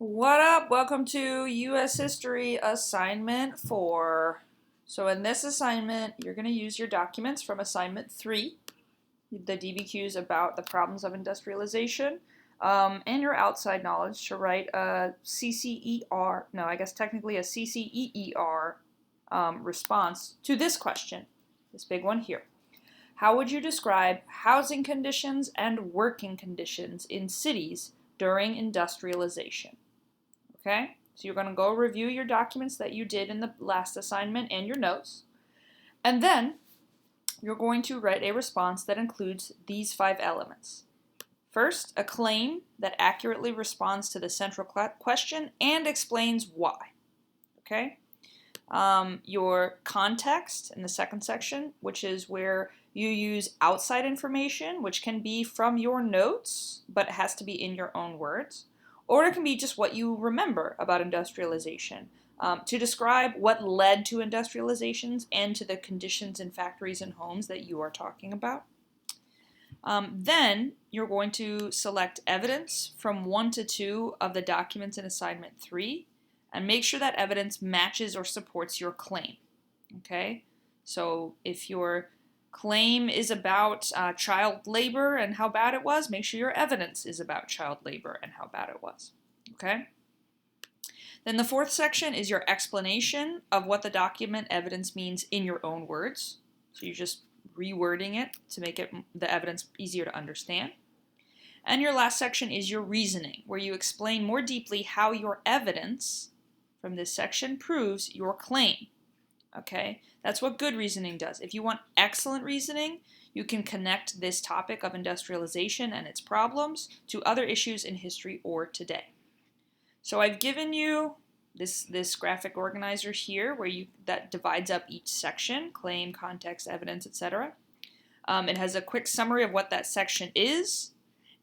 What up? Welcome to U.S. History Assignment 4. So in this assignment, you're going to use your documents from Assignment 3, the DBQs about the problems of industrialization, and your outside knowledge to write a CCER, no, I guess technically a CCEER response to this question, this big one here. How would you describe housing conditions and working conditions in cities during industrialization? Okay, so you're going to go review your documents that you did in the last assignment and your notes. And then you're going to write a response that includes these 5 elements. First, a claim that accurately responds to the central question and explains why. Okay? Your context in the second section, which is where you use outside information, which can be from your notes, but it has to be in your own words. Or it can be just what you remember about industrialization to describe what led to industrializations and to the conditions in factories and homes that you are talking about. Then you're going to select evidence from 1 to 2 of the documents in Assignment 3 and make sure that evidence matches or supports your claim. Okay? So if your claim is about child labor and how bad it was, make sure your evidence is about child labor and how bad it was. Okay? Then the 4th section is your explanation of what the document evidence means in your own words. So you're just rewording it to make the evidence easier to understand. And your last section is your reasoning, where you explain more deeply how your evidence from this section proves your claim. Okay? That's what good reasoning does. If you want excellent reasoning, you can connect this topic of industrialization and its problems to other issues in history or today. So I've given you this graphic organizer here that divides up each section, claim, context, evidence, etc. It has a quick summary of what that section is,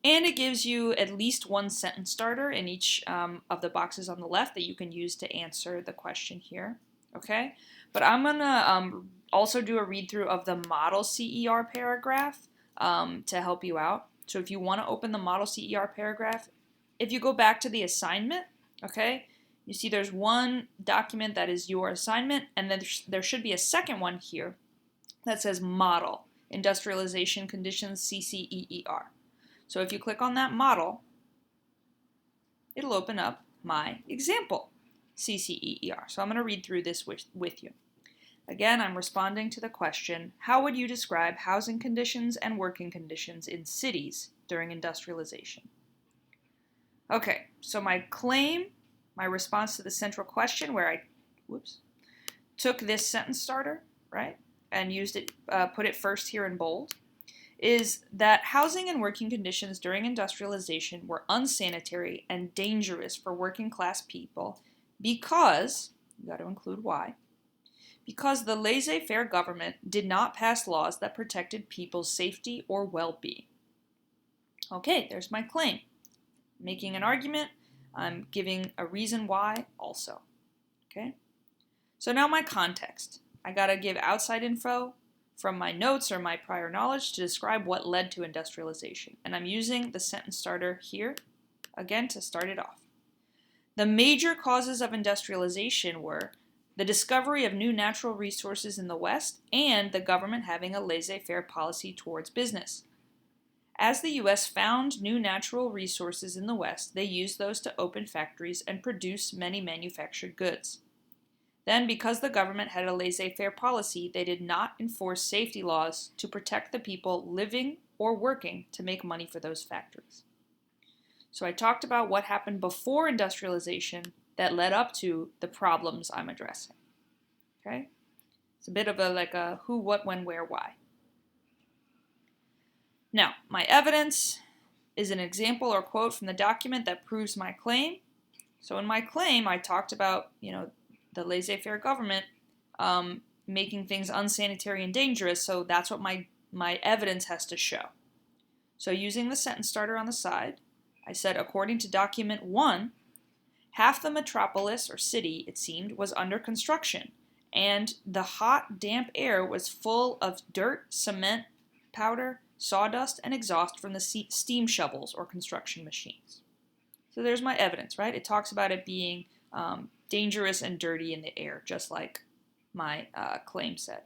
and it gives you at least one sentence starter in each of the boxes on the left that you can use to answer the question here. Okay? But I'm going to also do a read-through of the model CER paragraph to help you out. So if you want to open the model CER paragraph, if you go back to the assignment, okay, you see there's one document that is your assignment, and then there should be a second one here that says model, industrialization conditions, CCEER. So if you click on that model, it'll open up my example, CCEER. So I'm going to read through this with you. Again, I'm responding to the question, how would you describe housing conditions and working conditions in cities during industrialization? Okay, so my claim, my response to the central question where I took this sentence starter, right, and used it, put it first here in bold, is that housing and working conditions during industrialization were unsanitary and dangerous for working class people because, you got to include why, because the laissez-faire government did not pass laws that protected people's safety or well-being. Okay, there's my claim. Making an argument, I'm giving a reason why also. Okay? So now my context. I gotta give outside info from my notes or my prior knowledge to describe what led to industrialization. And I'm using the sentence starter here, again, to start it off. The major causes of industrialization were the discovery of new natural resources in the West and the government having a laissez-faire policy towards business. As the U.S. found new natural resources in the West, they used those to open factories and produce many manufactured goods. Then, because the government had a laissez-faire policy, they did not enforce safety laws to protect the people living or working to make money for those factories. So I talked about what happened before industrialization that led up to the problems I'm addressing. Okay? It's a bit of a who, what, when, where, why. Now, my evidence is an example or quote from the document that proves my claim. So in my claim, I talked about, the laissez-faire government making things unsanitary and dangerous, so that's what my evidence has to show. So using the sentence starter on the side, I said, according to document 1, half the metropolis or city, it seemed, was under construction, and the hot, damp air was full of dirt, cement, powder, sawdust, and exhaust from the steam shovels or construction machines. So there's my evidence, right? It talks about it being dangerous and dirty in the air, just like my claim said.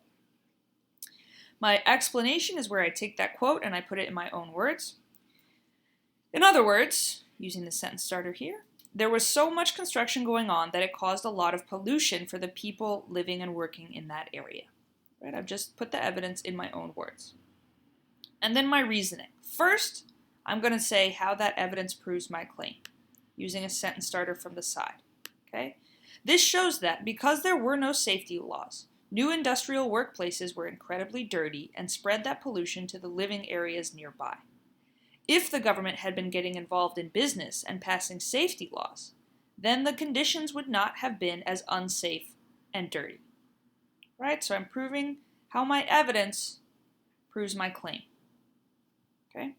My explanation is where I take that quote and I put it in my own words. In other words, using the sentence starter here, there was so much construction going on that it caused a lot of pollution for the people living and working in that area. Right? I've just put the evidence in my own words. And then my reasoning. First, I'm going to say how that evidence proves my claim, using a sentence starter from the side. Okay? This shows that because there were no safety laws, new industrial workplaces were incredibly dirty and spread that pollution to the living areas nearby. If the government had been getting involved in business and passing safety laws, then the conditions would not have been as unsafe and dirty. Right? So I'm proving how my evidence proves my claim. Okay?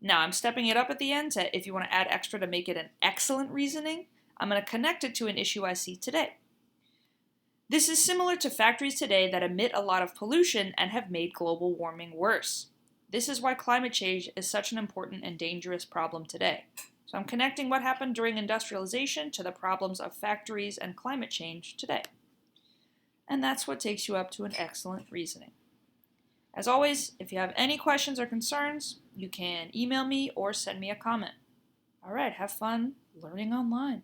Now I'm stepping it up at the end to, if you want to add extra to make it an excellent reasoning, I'm going to connect it to an issue I see today. This is similar to factories today that emit a lot of pollution and have made global warming worse. This is why climate change is such an important and dangerous problem today. So I'm connecting what happened during industrialization to the problems of factories and climate change today. And that's what takes you up to an excellent reasoning. As always, if you have any questions or concerns, you can email me or send me a comment. All right, have fun learning online.